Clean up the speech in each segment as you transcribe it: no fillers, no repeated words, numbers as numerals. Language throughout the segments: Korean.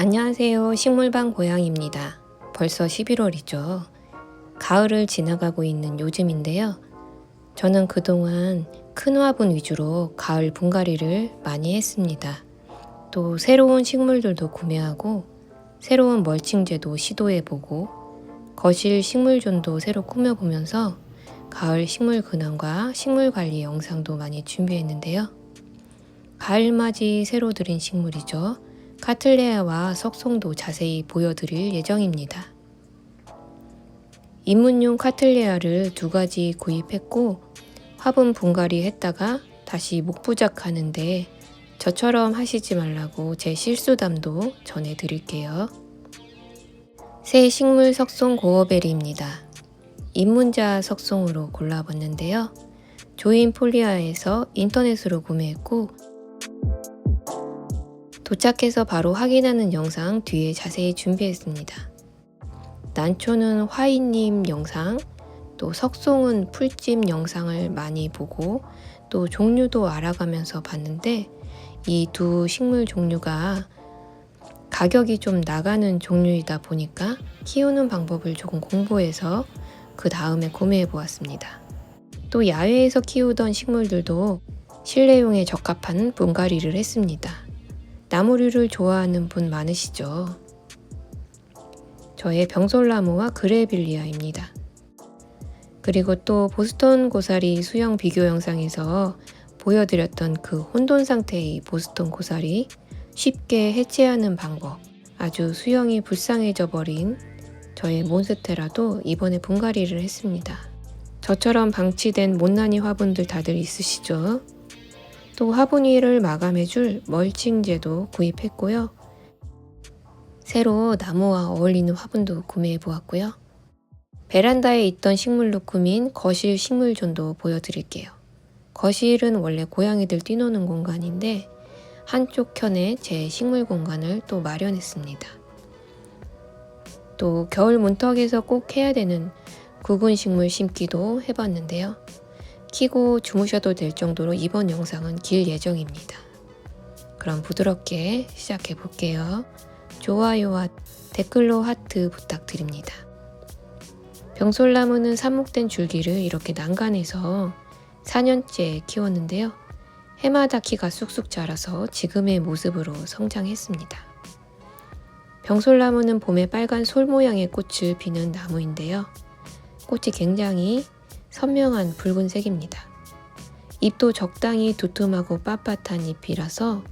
안녕하세요. 식물방 고양입니다. 벌써 11월이죠. 가을을 지나가고 있는 요즘인데요. 저는 그동안 큰 화분 위주로 가을 분갈이를 많이 했습니다. 또 새로운 식물들도 구매하고 새로운 멀칭제도 시도해보고 거실 식물존도 새로 꾸며보면서 가을 식물 근황과 식물 관리 영상도 많이 준비했는데요. 가을맞이 새로 들인 식물이죠. 카틀레아와 석송도 자세히 보여드릴 예정입니다. 입문용 카틀레아를 2가지 구입했고 화분 분갈이 했다가 다시 목부작하는데 저처럼 하시지 말라고 제 실수담도 전해드릴게요. 새 식물 석송 고어베리입니다. 입문자 석송으로 골라봤는데요. 조인폴리아에서 인터넷으로 구매했고 도착해서 바로 확인하는 영상 뒤에 자세히 준비했습니다. 난초는 화이님 영상, 또 석송은 풀찜 영상을 많이 보고 또 종류도 알아가면서 봤는데 이 두 식물 종류가 가격이 좀 나가는 종류이다 보니까 키우는 방법을 조금 공부해서 그 다음에 구매해 보았습니다. 또 야외에서 키우던 식물들도 실내용에 적합한 분갈이를 했습니다. 나무류를 좋아하는 분 많으시죠? 저의 병솔나무와 그레빌리아입니다. 그리고 또 보스턴 고사리 수영 비교 영상에서 보여드렸던 그 혼돈 상태의 보스턴 고사리 쉽게 해체하는 방법, 아주 수영이 불쌍해져 버린 저의 몬스테라도 이번에 분갈이를 했습니다. 저처럼 방치된 못난이 화분들 다들 있으시죠? 또 화분위를 마감해줄 멀칭제도 구입했고요. 새로 나무와 어울리는 화분도 구매해 보았고요. 베란다에 있던 식물로 꾸민 거실 식물존도 보여드릴게요. 거실은 원래 고양이들 뛰노는 공간인데 한쪽 켠에 제 식물 공간을 또 마련했습니다. 또 겨울 문턱에서 꼭 해야 되는 구근 식물 심기도 해봤는데요. 키고 주무셔도 될 정도로 이번 영상은 길 예정입니다. 그럼 부드럽게 시작해 볼게요. 좋아요와 댓글로 하트 부탁드립니다. 병솔나무는 삽목된 줄기를 이렇게 난간에서 4년째 키웠는데요. 해마다 키가 쑥쑥 자라서 지금의 모습으로 성장했습니다. 병솔나무는 봄에 빨간 솔 모양의 꽃을 피는 나무인데요. 꽃이 굉장히 선명한 붉은색입니다. 잎도 적당히 두툼하고 빳빳한 잎이라서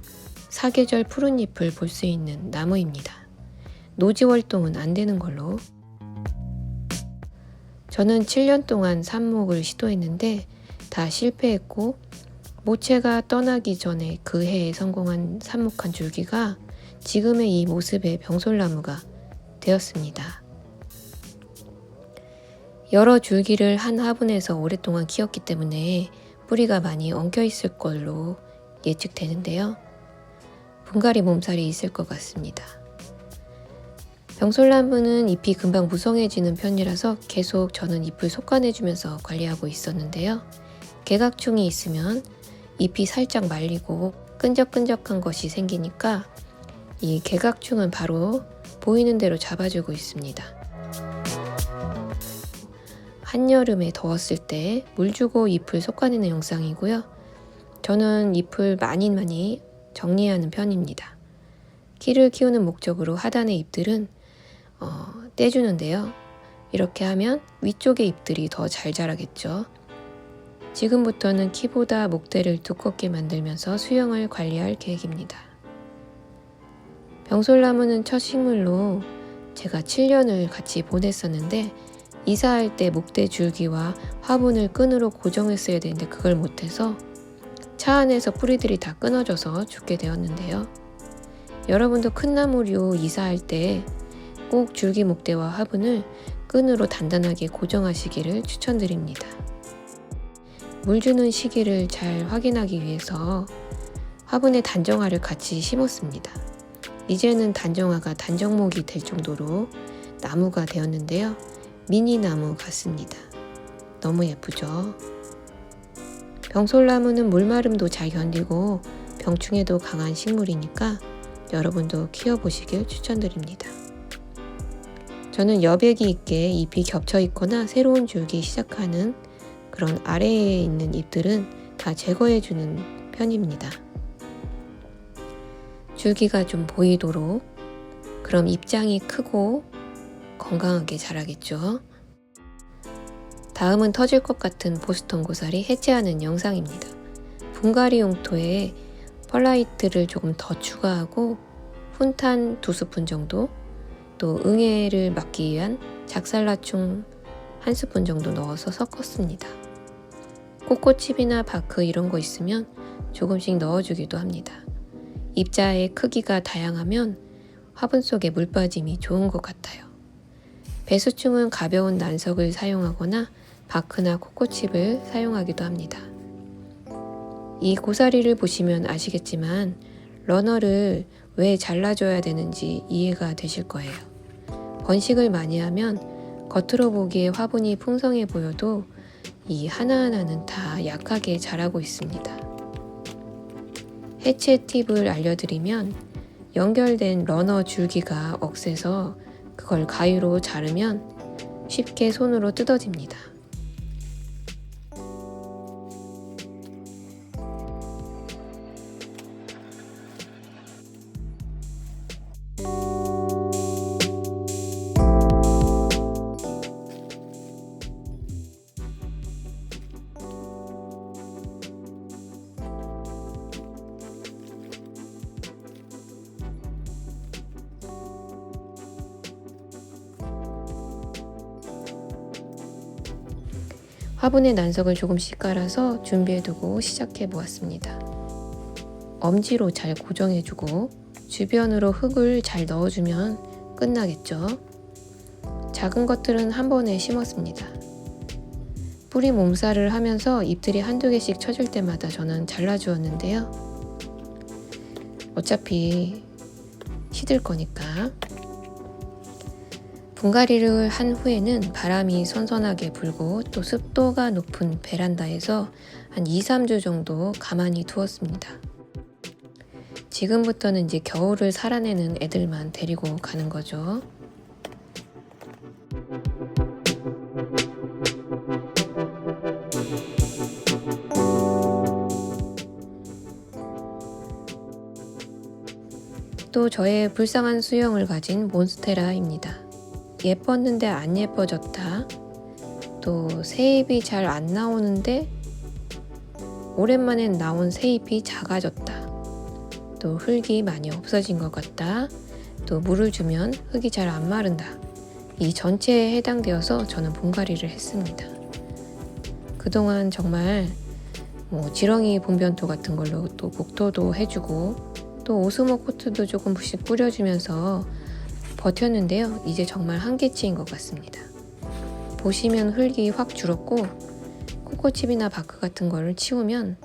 사계절 푸른 잎을 볼 수 있는 나무입니다. 노지 활동은 안 되는 걸로. 저는 7년 동안 삽목을 시도했는데 다 실패했고 모체가 떠나기 전에 그 해에 성공한 삽목한 줄기가 지금의 이 모습의 병솔나무가 되었습니다. 여러 줄기를 한 화분에서 오랫동안 키웠기 때문에 뿌리가 많이 엉켜 있을 걸로 예측되는데요. 분갈이 몸살이 있을 것 같습니다. 병솔나무는 잎이 금방 무성해지는 편이라서 계속 저는 잎을 속간해주면서 관리하고 있었는데요. 개각충이 있으면 잎이 살짝 말리고 끈적끈적한 것이 생기니까 이 개각충은 바로 보이는 대로 잡아주고 있습니다. 한여름에 더웠을 때 물 주고 잎을 솎아내는 영상이고요. 저는 잎을 많이 정리하는 편입니다. 키를 키우는 목적으로 하단의 잎들은 떼주는데요. 이렇게 하면 위쪽의 잎들이 더 잘 자라겠죠. 지금부터는 키보다 목대를 두껍게 만들면서 수영을 관리할 계획입니다. 병솔나무는 첫 식물로 제가 7년을 같이 보냈었는데 이사할 때 목대 줄기와 화분을 끈으로 고정했어야 되는데 그걸 못해서 차 안에서 뿌리들이 다 끊어져서 죽게 되었는데요. 여러분도 큰 나무류 이사할 때 꼭 줄기 목대와 화분을 끈으로 단단하게 고정하시기를 추천드립니다. 물 주는 시기를 잘 확인하기 위해서 화분에 단정화를 같이 심었습니다. 이제는 단정화가 단정목이 될 정도로 나무가 되었는데요. 미니 나무 같습니다. 너무 예쁘죠? 병솔나무는 물마름도 잘 견디고 병충해도 강한 식물이니까 여러분도 키워보시길 추천드립니다. 저는 여백이 있게 잎이 겹쳐 있거나 새로운 줄기 시작하는 그런 아래에 있는 잎들은 다 제거해주는 편입니다. 줄기가 좀 보이도록, 그럼 잎장이 크고 건강하게 자라겠죠. 다음은 터질 것 같은 보스턴 고사리 해체하는 영상입니다. 분갈이 용토에 펄라이트를 조금 더 추가하고 훈탄 2스푼 정도, 또 응애를 막기 위한 작살라충 1스푼 정도 넣어서 섞었습니다. 코코칩이나 바크 이런 거 있으면 조금씩 넣어주기도 합니다. 입자의 크기가 다양하면 화분 속에 물 빠짐이 좋은 것 같아요. 배수충은 가벼운 난석을 사용하거나 바크나 코코칩을 사용하기도 합니다. 이 고사리를 보시면 아시겠지만 러너를 왜 잘라줘야 되는지 이해가 되실 거예요. 번식을 많이 하면 겉으로 보기에 화분이 풍성해 보여도 이 하나하나는 다 약하게 자라고 있습니다. 해체 팁을 알려드리면 연결된 러너 줄기가 억세서 그걸 가위로 자르면 쉽게 손으로 뜯어집니다. 화분에 난석을 조금씩 깔아서 준비해두고 시작해 보았습니다. 엄지로 잘 고정해주고 주변으로 흙을 잘 넣어주면 끝나겠죠. 작은 것들은 한 번에 심었습니다. 뿌리 몸살을 하면서 잎들이 한두 개씩 쳐질 때마다 저는 잘라주었는데요. 어차피 시들 거니까. 분갈이를 한 후에는 바람이 선선하게 불고 또 습도가 높은 베란다에서 한 2-3주 정도 가만히 두었습니다. 지금부터는 이제 겨울을 살아내는 애들만 데리고 가는 거죠. 또 저의 불쌍한 수영을 가진 몬스테라입니다. 예뻤는데 안 예뻐졌다. 또 새잎이 잘 안 나오는데 오랜만에 나온 새잎이 작아졌다. 또 흙이 많이 없어진 것 같다. 또 물을 주면 흙이 잘 안 마른다. 이 전체에 해당되어서 저는 분갈이를 했습니다. 그동안 정말 지렁이 분변토 같은 걸로 또 복토도 해주고 또 오스모 코트도 조금씩 뿌려주면서 버텼는데요. 이제 정말 한계치인 것 같습니다. 보시면 흙이 확 줄었고 코코칩이나 바크 같은 거를 치우면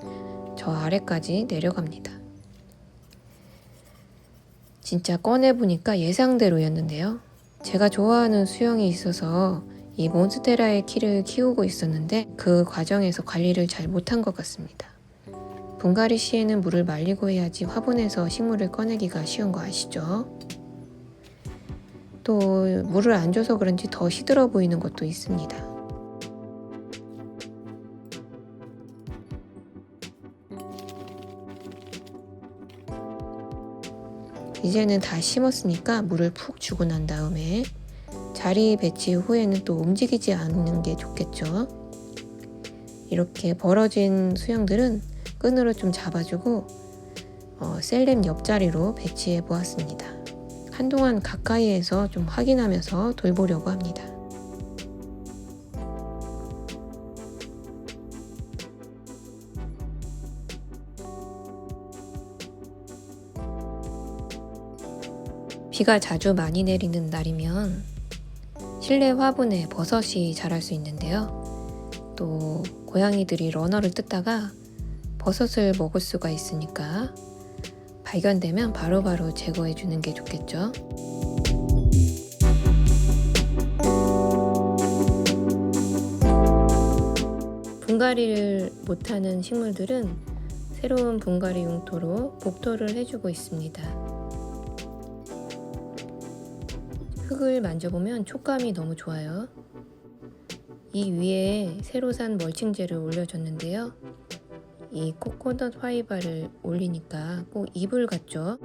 저 아래까지 내려갑니다. 진짜 꺼내보니까 예상대로였는데요. 제가 좋아하는 수영이 있어서 이 몬스테라의 키를 키우고 있었는데 그 과정에서 관리를 잘 못한 것 같습니다. 분갈이 시에는 물을 말리고 해야지 화분에서 식물을 꺼내기가 쉬운 거 아시죠? 또 물을 안 줘서 그런지 더 시들어 보이는 것도 있습니다. 이제는 다 심었으니까 물을 푹 주고 난 다음에 자리 배치 후에는 또 움직이지 않는 게 좋겠죠. 이렇게 벌어진 수영들은 끈으로 좀 잡아주고 셀램 옆자리로 배치해 보았습니다. 한동안 가까이에서 좀 확인하면서 돌보려고 합니다. 비가 자주 많이 내리는 날이면 실내 화분에 버섯이 자랄 수 있는데요. 또 고양이들이 러너를 뜯다가 버섯을 먹을 수가 있으니까 발견되면 바로바로 제거해 주는 게 좋겠죠. 분갈이를 못하는 식물들은 새로운 분갈이 용토로 복토를 해주고 있습니다. 흙을 만져보면 촉감이 너무 좋아요. 이 위에 새로 산 멀칭제를 올려줬는데요. 이 코코넛 파이바를 올리니까 꼭 이불 같죠?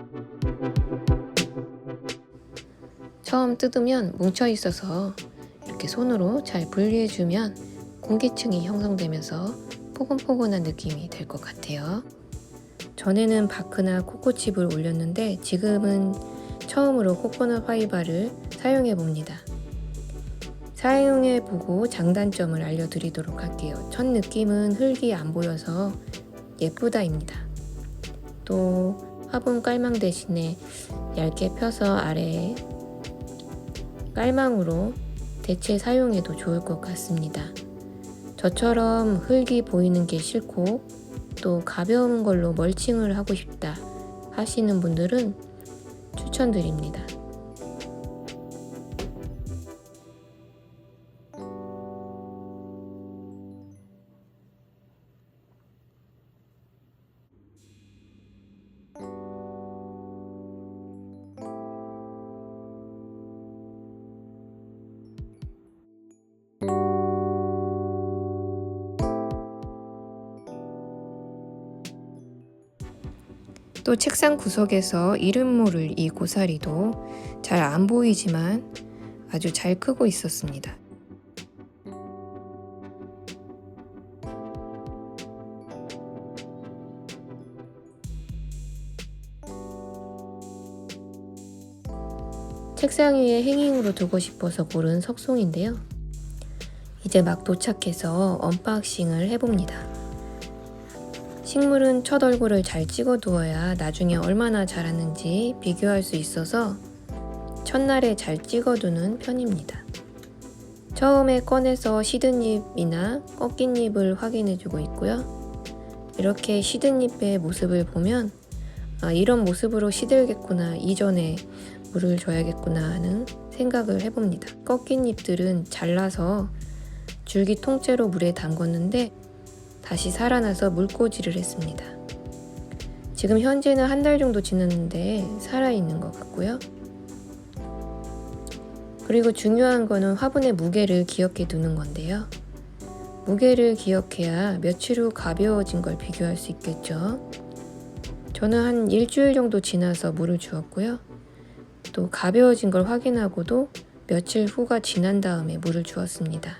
처음 뜯으면 뭉쳐 있어서 이렇게 손으로 잘 분리해주면 공기층이 형성되면서 포근포근한 느낌이 될 것 같아요. 전에는 바크나 코코칩을 올렸는데 지금은 처음으로 코코넛 파이바를 사용해 봅니다. 사용해 보고 장단점을 알려드리도록 할게요. 첫 느낌은 흙이 안 보여서 예쁘다입니다. 또 화분 깔망 대신에 얇게 펴서 아래에 깔망으로 대체 사용해도 좋을 것 같습니다. 저처럼 흙이 보이는 게 싫고 또 가벼운 걸로 멀칭을 하고 싶다 하시는 분들은 추천드립니다. 또 책상 구석에서 이름 모를 이 고사리도 잘 안 보이지만 아주 잘 크고 있었습니다. 책상 위에 행잉으로 두고 싶어서 고른 석송인데요. 이제 막 도착해서 언박싱을 해봅니다. 식물은 첫 얼굴을 잘 찍어 두어야 나중에 얼마나 자랐는지 비교할 수 있어서 첫날에 잘 찍어 두는 편입니다. 처음에 꺼내서 시든 잎이나 꺾인 잎을 확인해 주고 있고요. 이렇게 시든 잎의 모습을 보면 이런 모습으로 시들겠구나, 이전에 물을 줘야겠구나 하는 생각을 해봅니다. 꺾인 잎들은 잘라서 줄기 통째로 물에 담궜는데 다시 살아나서 물꽂이를 했습니다. 지금 현재는 한 달 정도 지났는데 살아있는 것 같고요. 그리고 중요한 거는 화분의 무게를 기억해 두는 건데요. 무게를 기억해야 며칠 후 가벼워진 걸 비교할 수 있겠죠. 저는 한 일주일 정도 지나서 물을 주었고요. 또 가벼워진 걸 확인하고도 며칠 후가 지난 다음에 물을 주었습니다.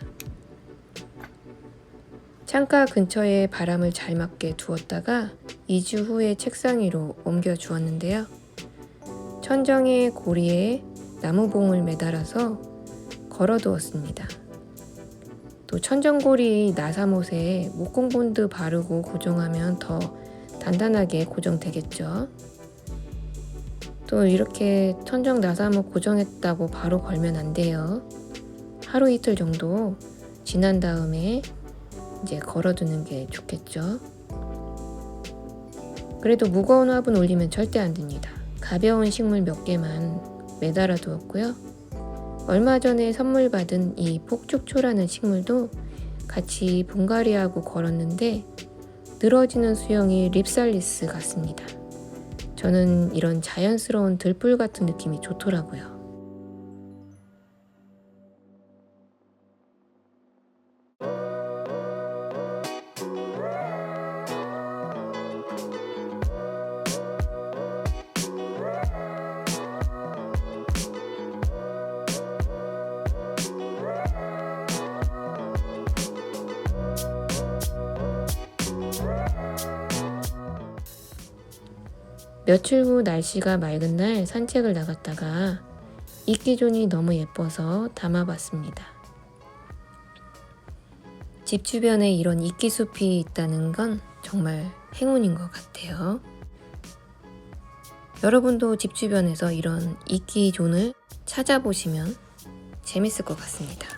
창가 근처에 바람을 잘 맞게 두었다가 2주 후에 책상 위로 옮겨 주었는데요. 천정에 고리에 나무봉을 매달아서 걸어 두었습니다. 또 천정고리 나사못에 목공본드 바르고 고정하면 더 단단하게 고정되겠죠. 또 이렇게 천정 나사못 고정했다고 바로 걸면 안 돼요. 하루 이틀 정도 지난 다음에 이제 걸어두는 게 좋겠죠. 그래도 무거운 화분 올리면 절대 안 됩니다. 가벼운 식물 몇 개만 매달아 두었고요. 얼마 전에 선물 받은 이 폭죽초라는 식물도 같이 분갈이하고 걸었는데 늘어지는 수영이 립살리스 같습니다. 저는 이런 자연스러운 들풀 같은 느낌이 좋더라고요. 며칠 후 날씨가 맑은 날 산책을 나갔다가 이끼존이 너무 예뻐서 담아봤습니다. 집 주변에 이런 이끼숲이 있다는 건 정말 행운인 것 같아요. 여러분도 집 주변에서 이런 이끼존을 찾아보시면 재밌을 것 같습니다.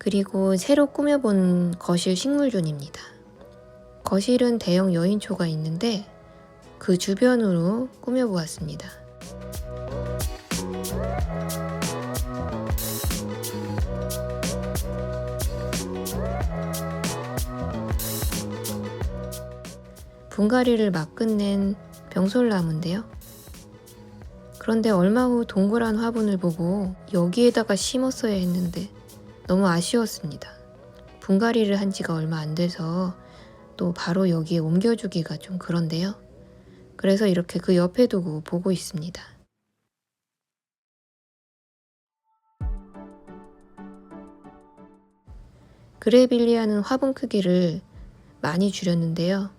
그리고 새로 꾸며본 거실 식물존입니다. 거실은 대형 여인초가 있는데 그 주변으로 꾸며보았습니다. 분갈이를 막 끝낸 병솔나무인데요. 그런데 얼마 후 동그란 화분을 보고 여기에다가 심었어야 했는데 너무 아쉬웠습니다. 분갈이를 한 지가 얼마 안 돼서 또 바로 여기에 옮겨주기가 좀 그런데요. 그래서 이렇게 그 옆에 두고 보고 있습니다. 그레빌리아는 화분 크기를 많이 줄였는데요.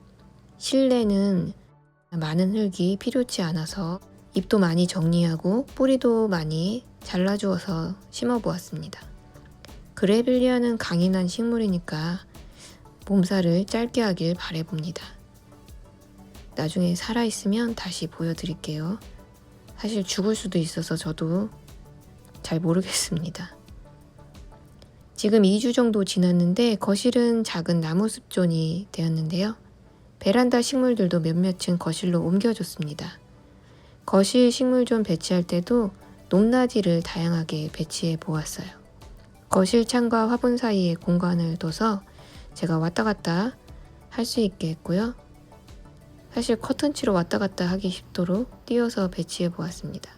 실내는 많은 흙이 필요치 않아서 잎도 많이 정리하고 뿌리도 많이 잘라주어서 심어보았습니다. 그레빌리아는 강인한 식물이니까 몸살을 짧게 하길 바라봅니다. 나중에 살아있으면 다시 보여드릴게요. 사실 죽을 수도 있어서 저도 잘 모르겠습니다. 지금 2주 정도 지났는데 거실은 작은 나무 숲존이 되었는데요. 베란다 식물들도 몇몇은 거실로 옮겨줬습니다. 거실 식물존 배치할 때도 높낮이를 다양하게 배치해 보았어요. 거실 창과 화분 사이에 공간을 둬서 제가 왔다 갔다 할 수 있게 했고요. 사실 커튼치로 왔다 갔다 하기 쉽도록 띄어서 배치해 보았습니다.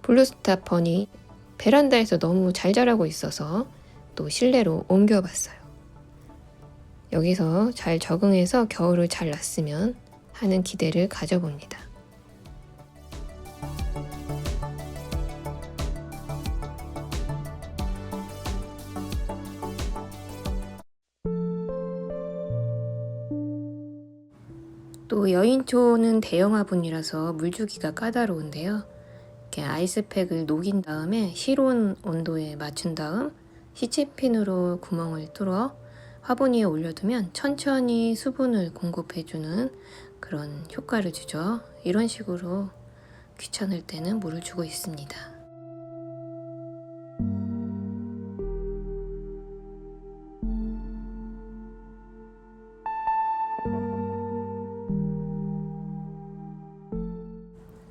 블루스타펀이 베란다에서 너무 잘 자라고 있어서 또 실내로 옮겨봤어요. 여기서 잘 적응해서 겨울을 잘 났으면 하는 기대를 가져봅니다. 또 여인초는 대형 화분이라서 물주기가 까다로운데요. 이렇게 아이스팩을 녹인 다음에 실온 온도에 맞춘 다음 시치핀으로 구멍을 뚫어 화분 위에 올려두면 천천히 수분을 공급해주는 그런 효과를 주죠. 이런 식으로 귀찮을 때는 물을 주고 있습니다.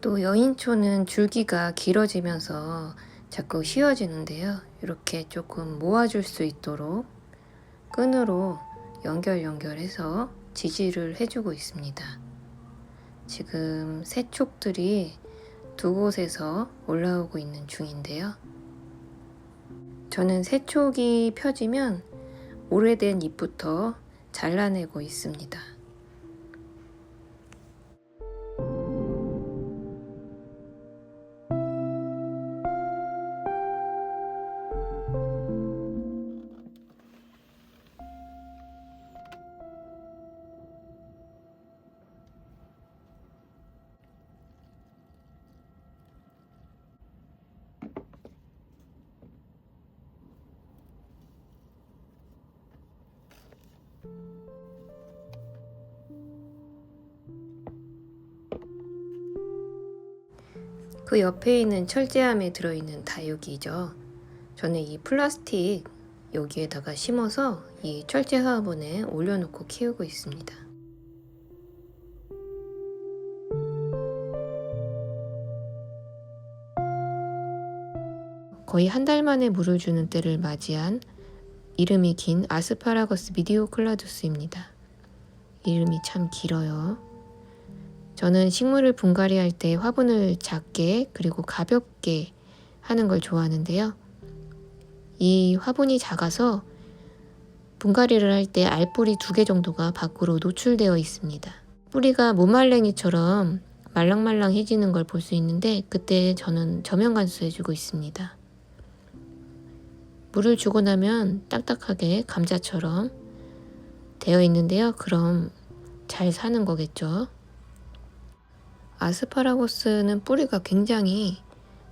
또 여인초는 줄기가 길어지면서 자꾸 휘어지는데요. 이렇게 조금 모아줄 수 있도록 끈으로 연결해서 지지를 해주고 있습니다. 지금 새촉들이 두 곳에서 올라오고 있는 중인데요. 저는 새촉이 펴지면 오래된 잎부터 잘라내고 있습니다. 그 옆에 있는 철제함에 들어있는 다육이죠. 저는 이 플라스틱 여기에다가 심어서 이 철제 화분에 올려놓고 키우고 있습니다. 거의 한 달 만에 물을 주는 때를 맞이한 이름이 긴 아스파라거스 미디오클라두스입니다. 이름이 참 길어요. 저는 식물을 분갈이할 때 화분을 작게 그리고 가볍게 하는 걸 좋아하는데요. 이 화분이 작아서 분갈이를 할 때 알뿌리 2개 정도가 밖으로 노출되어 있습니다. 뿌리가 무말랭이처럼 말랑말랑해지는 걸 볼 수 있는데 그때 저는 저면 관수해주고 있습니다. 물을 주고 나면 딱딱하게 감자처럼 되어 있는데요. 그럼 잘 사는 거겠죠. 아스파라거스는 뿌리가 굉장히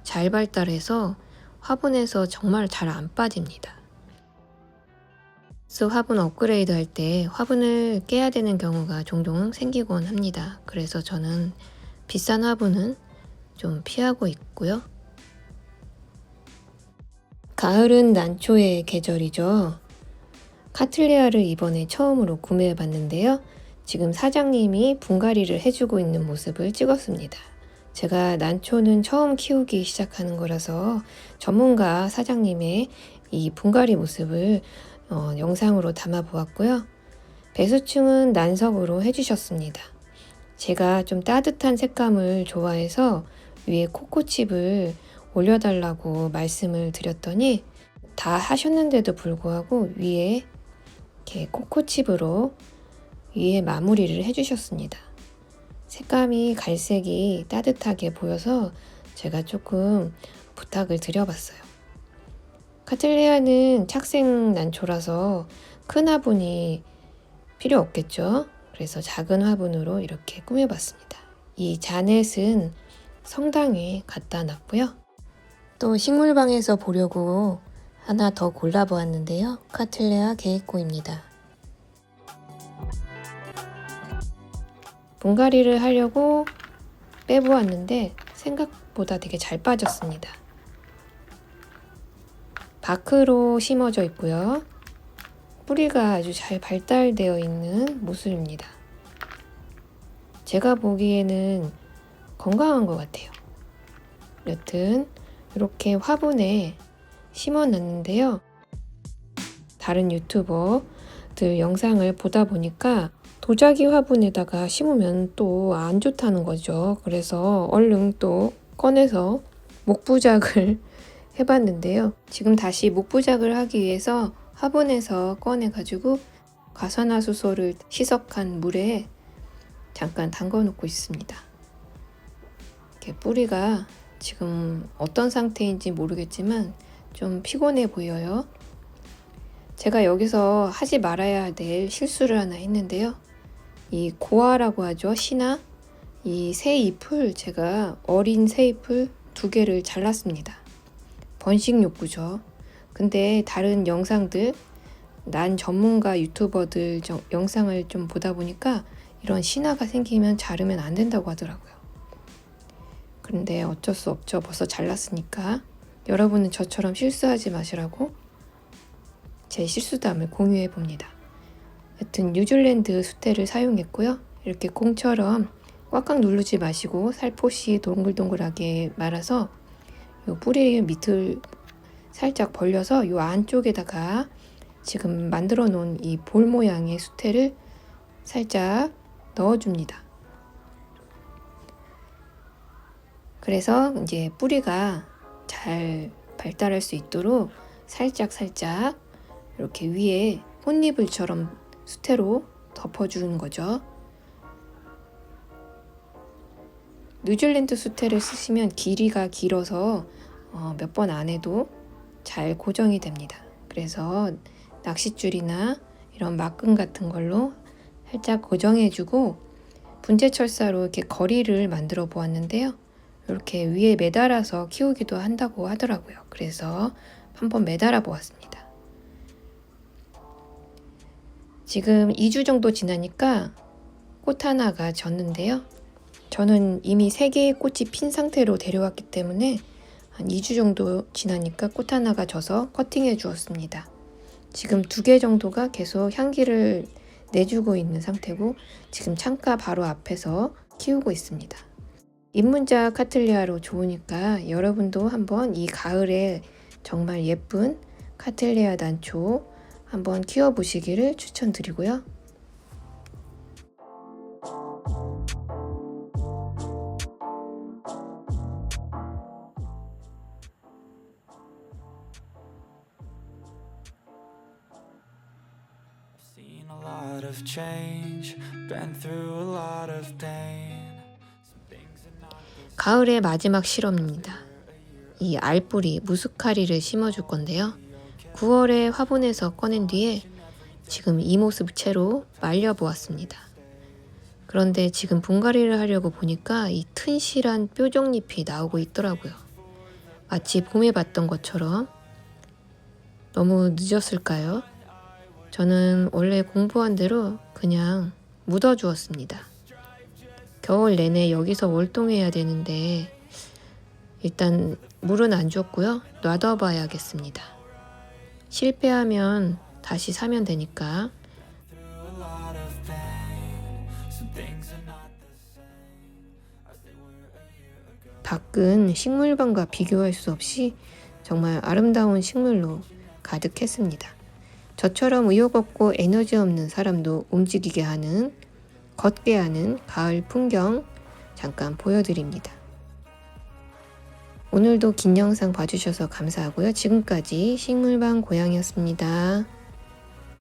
잘 발달해서 화분에서 정말 잘 안 빠집니다. 하우스 화분 업그레이드 할 때 화분을 깨야 되는 경우가 종종 생기곤 합니다. 그래서 저는 비싼 화분은 좀 피하고 있고요. 가을은 난초의 계절이죠. 카틀레아를 이번에 처음으로 구매해 봤는데요. 지금 사장님이 분갈이를 해주고 있는 모습을 찍었습니다. 제가 난초는 처음 키우기 시작하는 거라서 전문가 사장님의 이 분갈이 모습을 영상으로 담아 보았고요. 배수층은 난석으로 해주셨습니다. 제가 좀 따뜻한 색감을 좋아해서 위에 코코칩을 올려달라고 말씀을 드렸더니 다 하셨는데도 불구하고 위에 이렇게 코코칩으로 위에 마무리를 해주셨습니다. 색감이 갈색이 따뜻하게 보여서 제가 조금 부탁을 드려봤어요. 카틀레아는 착색 난초라서 큰 화분이 필요 없겠죠. 그래서 작은 화분으로 이렇게 꾸며봤습니다. 이 자넷은 성당에 갖다 놨고요. 또 식물방에서 보려고 하나 더 골라보았는데요. 카틀레아 게이코입니다. 분갈이를 하려고 빼보았는데 생각보다 되게 잘 빠졌습니다. 바크로 심어져 있고요. 뿌리가 아주 잘 발달되어 있는 모습입니다. 제가 보기에는 건강한 것 같아요. 여튼 이렇게 화분에 심어 놨는데요. 다른 유튜버들 영상을 보다 보니까 도자기 화분에다가 심으면 또 안 좋다는 거죠. 그래서 얼른 또 꺼내서 목부작을 해봤는데요. 지금 다시 목부작을 하기 위해서 화분에서 꺼내가지고 과산화수소를 희석한 물에 잠깐 담궈 놓고 있습니다. 이렇게 뿌리가 지금 어떤 상태인지 모르겠지만 좀 피곤해 보여요. 제가 여기서 하지 말아야 될 실수를 하나 했는데요. 이 고아라고 하죠. 시나 이 새 잎을 제가 어린 새 잎을 2개를 잘랐습니다. 번식 욕구죠. 근데 다른 영상들 난 전문가 유튜버들 영상을 좀 보다 보니까 이런 신화가 생기면 자르면 안 된다고 하더라고요. 그런데 어쩔 수 없죠. 벌써 잘랐으니까. 여러분은 저처럼 실수하지 마시라고 제 실수담을 공유해 봅니다. 여튼 뉴질랜드 수태를 사용했고요. 이렇게 콩처럼 꽉꽉 누르지 마시고 살포시 동글동글하게 말아서 요 뿌리 밑을 살짝 벌려서 요 안쪽에다가 지금 만들어 놓은 이 볼 모양의 수태를 살짝 넣어줍니다. 그래서 이제 뿌리가 잘 발달할 수 있도록 살짝 이렇게 위에 꽃잎을처럼 수태로 덮어주는 거죠. 뉴질랜드 수태를 쓰시면 길이가 길어서 몇 번 안 해도 잘 고정이 됩니다. 그래서 낚싯줄이나 이런 막금 같은 걸로 살짝 고정해주고 분재철사로 이렇게 거리를 만들어 보았는데요. 이렇게 위에 매달아서 키우기도 한다고 하더라고요. 그래서 한번 매달아 보았습니다. 지금 2주 정도 지나니까 꽃 하나가 졌는데요. 저는 이미 3개의 꽃이 핀 상태로 데려왔기 때문에 한 2주 정도 지나니까 꽃 하나가 져서 커팅해 주었습니다. 지금 2개 정도가 계속 향기를 내주고 있는 상태고 지금 창가 바로 앞에서 키우고 있습니다. 입문자 카틀레아로 좋으니까 여러분도 한번 이 가을에 정말 예쁜 카틀레아 난초 한번 키워보시기를 추천드리고요. Seen a lot of change, been through a lot of pain. 가을의 마지막 실험입니다. 이 알뿌리 무스카리를 심어줄 건데요. 9월에 화분에서 꺼낸 뒤에 지금 이 모습 채로 말려보았습니다. 그런데 지금 분갈이를 하려고 보니까 이 튼실한 뾰족잎이 나오고 있더라고요. 마치 봄에 봤던 것처럼. 너무 늦었을까요? 저는 원래 공부한 대로 그냥 묻어주었습니다. 겨울 내내 여기서 월동해야 되는데 일단 물은 안 줬고요. 놔둬봐야겠습니다. 실패하면 다시 사면 되니까. through a lot of pain. Some things are not the same as they were a year ago. 밖은 식물방과 비교할 수 없이 정말 아름다운 식물로 가득했습니다. 저처럼 의욕 없고 에너지 없는 사람도 움직이게 하는, 걷게 하는 가을 풍경 잠깐 보여드립니다. 오늘도 긴 영상 봐주셔서 감사하고요. 지금까지 식물방 고양이였습니다.